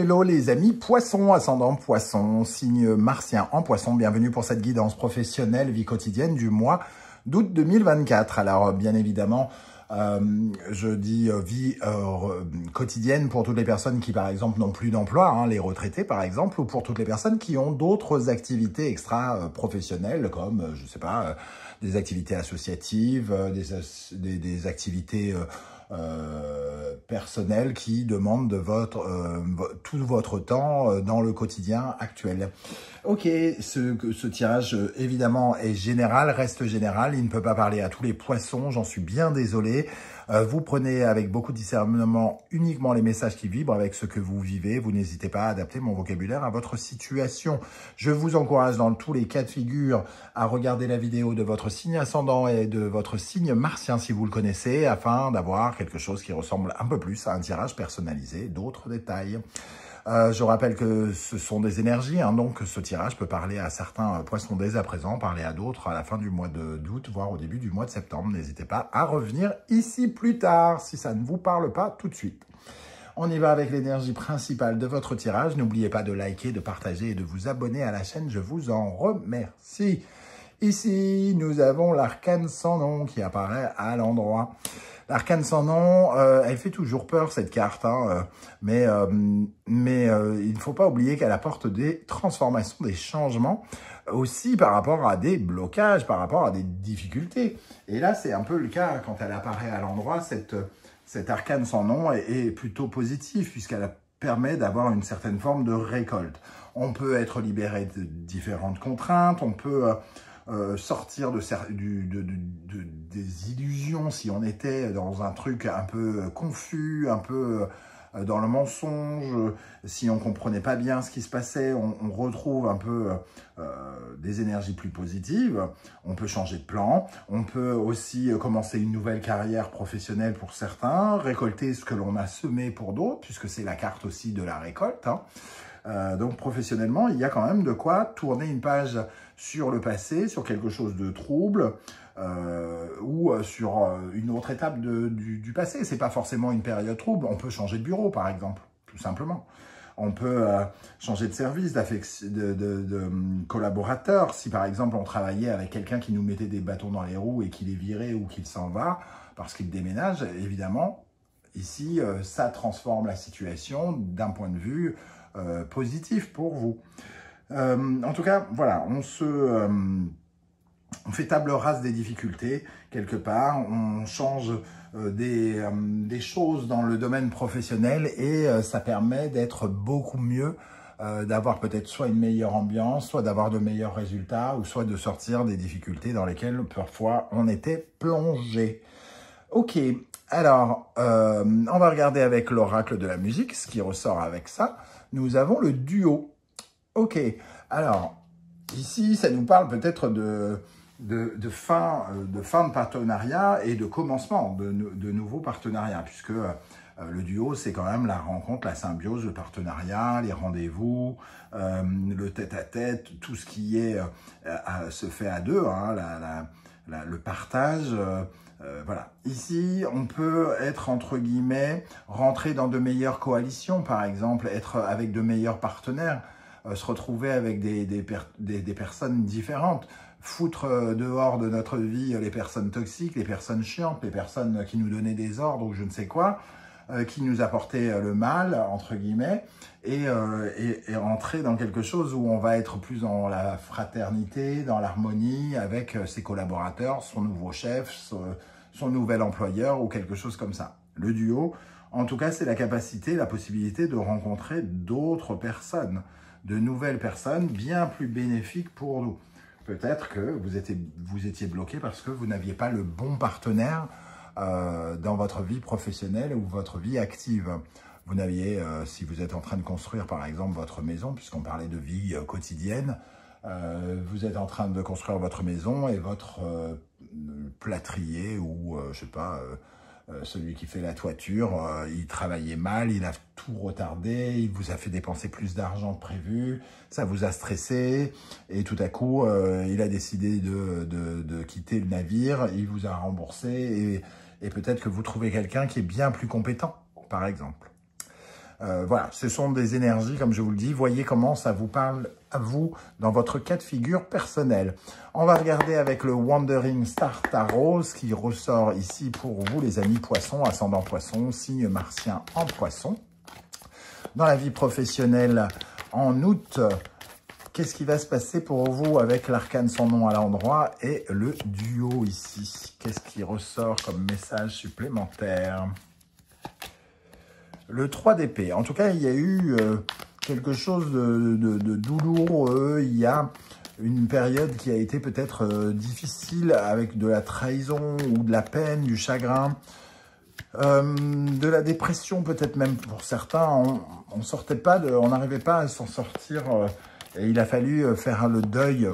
Hello les amis poissons, ascendant poisson, signe martien en poisson. Bienvenue pour cette guidance professionnelle vie quotidienne du mois d'août 2024. Alors bien évidemment, je dis vie quotidienne pour toutes les personnes qui par exemple n'ont plus d'emploi, hein, les retraités par exemple, ou pour toutes les personnes qui ont d'autres activités extra-professionnelles comme, je sais pas, des activités associatives, des activités personnelles qui demandent de tout votre temps dans le quotidien actuel. Ok, ce tirage évidemment est général, reste général, il ne peut pas parler à tous les poissons, j'en suis bien désolé. Vous prenez avec beaucoup de discernement uniquement les messages qui vibrent avec ce que vous vivez. Vous n'hésitez pas à adapter mon vocabulaire à votre situation. Je vous encourage dans tous les cas de figure à regarder la vidéo de votre signe ascendant et de votre signe martien si vous le connaissez, afin d'avoir quelque chose qui ressemble un peu plus à un tirage personnalisé, d'autres détails. Je rappelle que ce sont des énergies, hein, donc ce tirage peut parler à certains poissons dès à présent, parler à d'autres à la fin du mois d'août, voire au début du mois de septembre. N'hésitez pas à revenir ici plus tard, si ça ne vous parle pas tout de suite. On y va avec l'énergie principale de votre tirage. N'oubliez pas de liker, de partager et de vous abonner à la chaîne, je vous en remercie. Ici, nous avons l'arcane sans nom qui apparaît à l'endroit. L'arcane sans nom, elle fait toujours peur cette carte, hein, mais il ne faut pas oublier qu'elle apporte des transformations, des changements, aussi par rapport à des blocages, par rapport à des difficultés. Et là, c'est un peu le cas quand elle apparaît à l'endroit, cette arcane sans nom est plutôt positive puisqu'elle permet d'avoir une certaine forme de récolte. On peut être libéré de différentes contraintes, on peut sortir des illusions si on était dans un truc un peu confus, un peu dans le mensonge, si on comprenait pas bien ce qui se passait, on retrouve un peu des énergies plus positives, on peut changer de plan, on peut aussi commencer une nouvelle carrière professionnelle pour certains, récolter ce que l'on a semé pour d'autres, puisque c'est la carte aussi de la récolte, hein. Donc professionnellement, il y a quand même de quoi tourner une page sur le passé, sur quelque chose de trouble ou sur une autre étape du passé. C'est pas forcément une période trouble. On peut changer de bureau, par exemple, tout simplement. On peut changer de service, de collaborateur. Si par exemple on travaillait avec quelqu'un qui nous mettait des bâtons dans les roues et qu'il est viré ou qu'il s'en va parce qu'il déménage, évidemment, ici, ça transforme la situation d'un point de vue positif pour vous. En tout cas, voilà, on fait table rase des difficultés, quelque part, on change des choses dans le domaine professionnel et ça permet d'être beaucoup mieux, d'avoir peut-être soit une meilleure ambiance, soit d'avoir de meilleurs résultats, ou soit de sortir des difficultés dans lesquelles parfois on était plongé. Ok, alors, on va regarder avec l'oracle de la musique, ce qui ressort avec ça. Nous avons le duo. Ok, alors, ici, ça nous parle peut-être de fin de partenariat et de commencement de nouveaux partenariats, puisque le duo, c'est quand même la rencontre, la symbiose, le partenariat, les rendez-vous, le tête-à-tête, tout ce qui est se fait à deux, hein, le partage. Voilà. Ici, on peut être, entre guillemets, rentrer dans de meilleures coalitions, par exemple, être avec de meilleurs partenaires, se retrouver avec des personnes différentes, foutre dehors de notre vie les personnes toxiques, les personnes chiantes, les personnes qui nous donnaient des ordres ou je ne sais quoi, qui nous apportaient le mal, entre guillemets, et entrer dans quelque chose où on va être plus dans la fraternité, dans l'harmonie avec ses collaborateurs, son nouveau chef, son nouvel employeur ou quelque chose comme ça. Le duo, en tout cas, c'est la capacité, la possibilité de rencontrer d'autres personnes, de nouvelles personnes bien plus bénéfiques pour nous. Peut-être que vous étiez bloqué parce que vous n'aviez pas le bon partenaire dans votre vie professionnelle ou votre vie active. Vous n'aviez, si vous êtes en train de construire par exemple votre maison, puisqu'on parlait de vie quotidienne, vous êtes en train de construire votre maison et votre plâtrier ou je sais pas, celui qui fait la toiture, il travaillait mal, il a tout retardé, il vous a fait dépenser plus d'argent que prévu, ça vous a stressé et tout à coup, il a décidé de quitter le navire, il vous a remboursé et peut-être que vous trouvez quelqu'un qui est bien plus compétent, par exemple. Voilà, ce sont des énergies, comme je vous le dis. Voyez comment ça vous parle à vous dans votre cas de figure personnel. On va regarder avec le Wandering Star Tarot, ce qui ressort ici pour vous, les amis poissons, ascendant poisson, signe martien en poisson. Dans la vie professionnelle, en août, qu'est-ce qui va se passer pour vous avec l'arcane sans nom à l'endroit et le duo ici? Qu'est-ce qui ressort comme message supplémentaire? Le 3 d'épée. En tout cas, il y a eu quelque chose de douloureux. Il y a une période qui a été peut-être difficile avec de la trahison ou de la peine, du chagrin, de la dépression peut-être même pour certains. On sortait pas on n'arrivait pas à s'en sortir et il a fallu faire le deuil.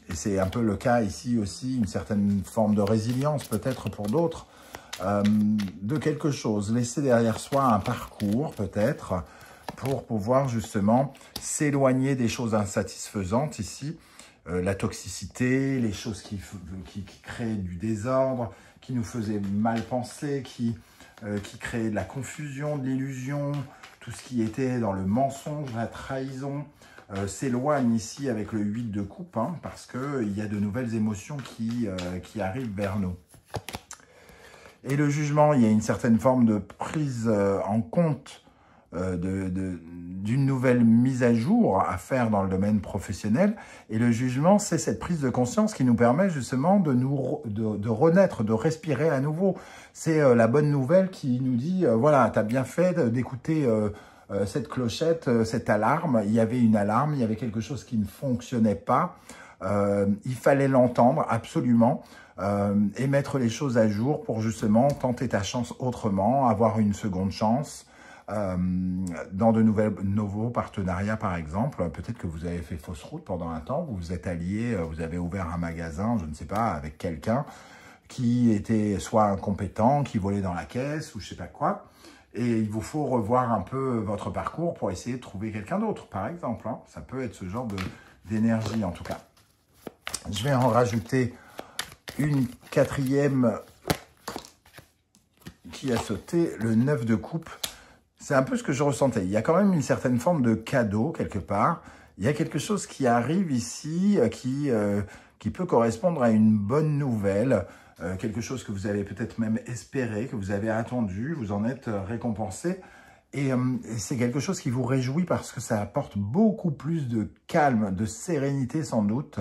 Et c'est un peu le cas ici aussi, une certaine forme de résilience peut-être pour d'autres. De quelque chose, laisser derrière soi un parcours peut-être pour pouvoir justement s'éloigner des choses insatisfaisantes ici, la toxicité, les choses qui créent du désordre, qui nous faisaient mal penser, qui créaient de la confusion, de l'illusion, tout ce qui était dans le mensonge, la trahison, s'éloigne ici avec le 8 de coupe, hein, parce qu'il y a de nouvelles émotions qui arrivent vers nous. Et le jugement, il y a une certaine forme de prise en compte d'une nouvelle mise à jour à faire dans le domaine professionnel. Et le jugement, c'est cette prise de conscience qui nous permet justement de renaître, de respirer à nouveau. C'est la bonne nouvelle qui nous dit, voilà, tu as bien fait d'écouter cette clochette, cette alarme. Il y avait une alarme, il y avait quelque chose qui ne fonctionnait pas. Il fallait l'entendre absolument. Et mettre les choses à jour pour justement tenter ta chance autrement, avoir une seconde chance dans de nouveaux partenariats par exemple. Peut-être que vous avez fait fausse route pendant un temps, vous vous êtes allié, vous avez ouvert un magasin, je ne sais pas, avec quelqu'un qui était soit incompétent, qui volait dans la caisse ou je ne sais pas quoi. Et il vous faut revoir un peu votre parcours pour essayer de trouver quelqu'un d'autre par exemple. Hein. Ça peut être ce genre d'énergie en tout cas. Je vais en rajouter une quatrième qui a sauté, le 9 de coupe. C'est un peu ce que je ressentais. Il y a quand même une certaine forme de cadeau quelque part. Il y a quelque chose qui arrive ici qui peut correspondre à une bonne nouvelle. Quelque chose que vous avez peut-être même espéré, que vous avez attendu. Vous en êtes récompensé. Et c'est quelque chose qui vous réjouit parce que ça apporte beaucoup plus de calme, de sérénité sans doute.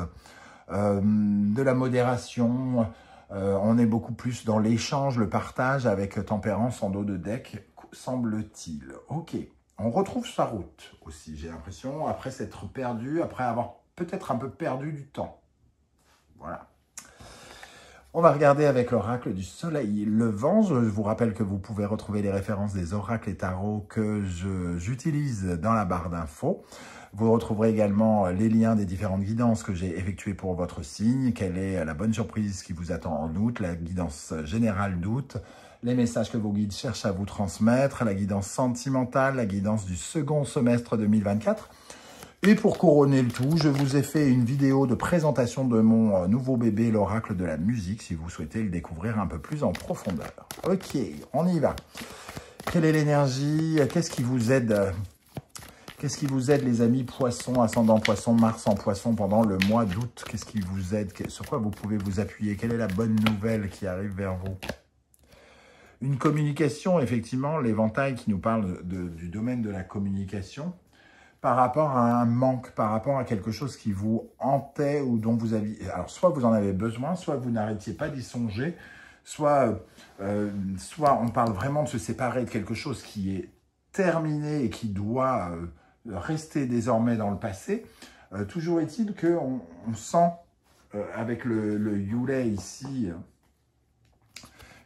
De la modération, on est beaucoup plus dans l'échange, le partage avec tempérance en dos de deck, semble-t-il. Ok, on retrouve sa route aussi, j'ai l'impression, après s'être perdu, après avoir peut-être un peu perdu du temps. Voilà. On va regarder avec l'oracle du soleil levant. Je vous rappelle que vous pouvez retrouver les références des oracles et tarots que j'utilise dans la barre d'infos. Vous retrouverez également les liens des différentes guidances que j'ai effectuées pour votre signe. Quelle est la bonne surprise qui vous attend en août, la guidance générale d'août, les messages que vos guides cherchent à vous transmettre, la guidance sentimentale, la guidance du second semestre 2024. Et pour couronner le tout, je vous ai fait une vidéo de présentation de mon nouveau bébé, l'oracle de la musique, si vous souhaitez le découvrir un peu plus en profondeur. Ok, on y va. Quelle est l'énergie? Qu'est-ce qui vous aide? Qu'est-ce qui vous aide, les amis poissons, ascendant poisson, Mars en poisson pendant le mois d'août? Qu'est-ce qui vous aide? Sur quoi vous pouvez vous appuyer? Quelle est la bonne nouvelle qui arrive vers vous? Une communication, effectivement, l'éventail qui nous parle du domaine de la communication, par rapport à un manque, par rapport à quelque chose qui vous hantait ou dont vous aviez... Alors, soit vous en avez besoin, soit vous n'arrêtiez pas d'y songer, soit on parle vraiment de se séparer de quelque chose qui est terminé et qui doit rester désormais dans le passé. Toujours est-il qu'on sent, avec le Yulei ici,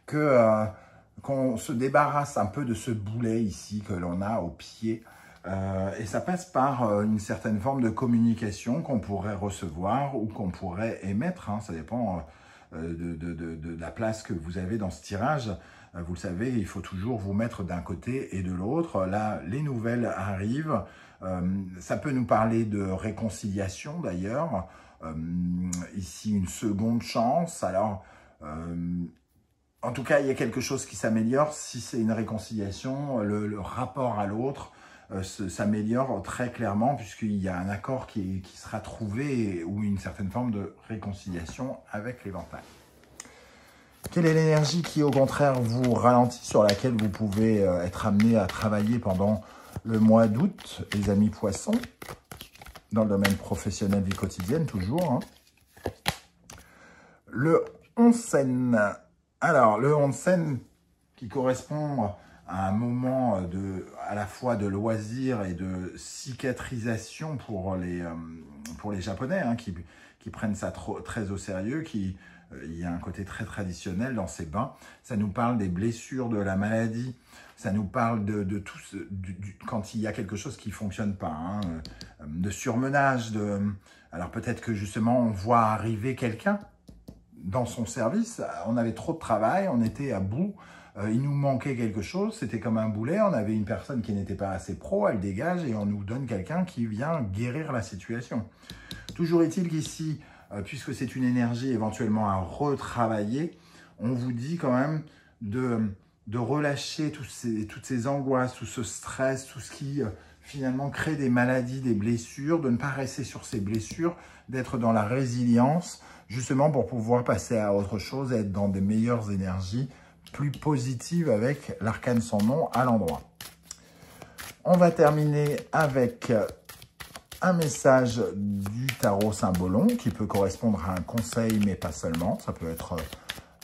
qu'on se débarrasse un peu de ce boulet ici que l'on a au pied. Et ça passe par une certaine forme de communication qu'on pourrait recevoir ou qu'on pourrait émettre. Hein, ça dépend de la place que vous avez dans ce tirage. Vous le savez, il faut toujours vous mettre d'un côté et de l'autre. Là, les nouvelles arrivent. Ça peut nous parler de réconciliation d'ailleurs. Ici, une seconde chance. Alors, en tout cas, il y a quelque chose qui s'améliore. Si c'est une réconciliation, le rapport à l'autre s'améliore très clairement puisqu'il y a un accord qui sera trouvé ou une certaine forme de réconciliation avec l'éventail. Quelle est l'énergie qui, au contraire, vous ralentit, sur laquelle vous pouvez être amené à travailler pendant le mois d'août, les amis poissons, dans le domaine professionnel, vie quotidienne, toujours, hein. Le onsen. Alors, le onsen qui correspond à un moment à la fois de loisir et de cicatrisation pour les Japonais, hein, qui prennent ça très au sérieux, il y a un côté très traditionnel dans ces bains. Ça nous parle des blessures, de la maladie, ça nous parle de tout quand il y a quelque chose qui ne fonctionne pas, hein, de surmenage. Alors peut-être que justement on voit arriver quelqu'un dans son service, on avait trop de travail, on était à bout, il nous manquait quelque chose, c'était comme un boulet, on avait une personne qui n'était pas assez pro, elle dégage et on nous donne quelqu'un qui vient guérir la situation. Toujours est-il qu'ici, puisque c'est une énergie éventuellement à retravailler, on vous dit quand même de relâcher toutes ces angoisses, tout ce stress, tout ce qui finalement crée des maladies, des blessures, de ne pas rester sur ces blessures, d'être dans la résilience, justement pour pouvoir passer à autre chose et être dans des meilleures énergies, plus positives avec l'arcane sans nom à l'endroit. On va terminer avec un message du tarot Symbolon qui peut correspondre à un conseil, mais pas seulement. Ça peut être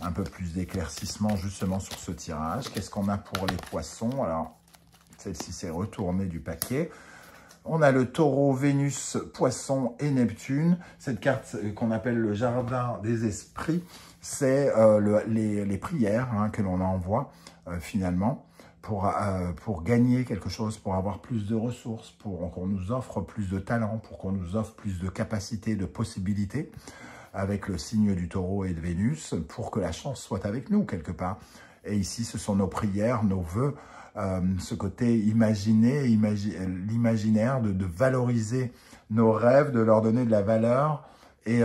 un peu plus d'éclaircissement justement sur ce tirage. Qu'est-ce qu'on a pour les poissons? Alors, celle-ci s'est retournée du paquet. On a le taureau, Vénus, Poisson et Neptune. Cette carte qu'on appelle le jardin des esprits, c'est les prières, hein, que l'on envoie finalement pour gagner quelque chose, pour avoir plus de ressources, pour qu'on nous offre plus de talent, pour qu'on nous offre plus de capacités, de possibilités, avec le signe du taureau et de Vénus, pour que la chance soit avec nous quelque part. Et ici, ce sont nos prières, nos vœux, ce côté imaginé, l'imaginaire, de valoriser nos rêves, de leur donner de la valeur et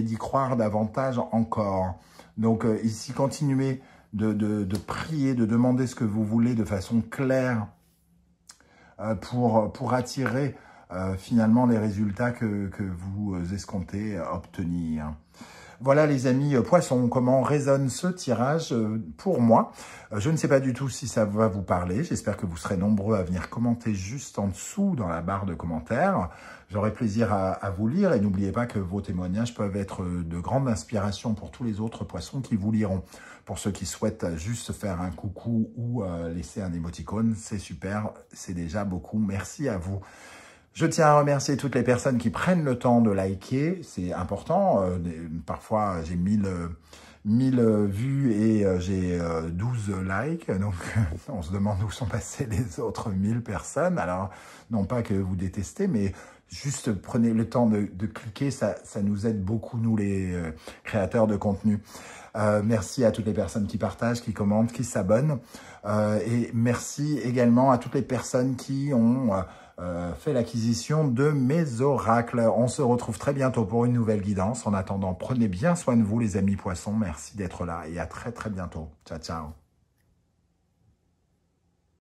d'y croire davantage encore. Donc ici, continuez de prier, de demander ce que vous voulez de façon claire pour attirer finalement les résultats que vous escomptez obtenir. Voilà les amis poissons, comment résonne ce tirage pour moi. Je ne sais pas du tout si ça va vous parler. J'espère que vous serez nombreux à venir commenter juste en dessous dans la barre de commentaires. J'aurai plaisir à vous lire et n'oubliez pas que vos témoignages peuvent être de grande inspiration pour tous les autres poissons qui vous liront. Pour ceux qui souhaitent juste faire un coucou ou laisser un émoticône, c'est super, c'est déjà beaucoup. Merci à vous. Je tiens à remercier toutes les personnes qui prennent le temps de liker, c'est important. Parfois, j'ai 1000 vues et j'ai 12 likes, donc on se demande où sont passées les autres 1000 personnes. Alors, non pas que vous détestez, mais juste prenez le temps de cliquer, ça nous aide beaucoup, nous les créateurs de contenu. Merci à toutes les personnes qui partagent, qui commentent, qui s'abonnent. Et merci également à toutes les personnes qui ont fait l'acquisition de mes oracles. On se retrouve très bientôt pour une nouvelle guidance. En attendant, prenez bien soin de vous les amis poissons. Merci d'être là et à très très bientôt. Ciao, ciao.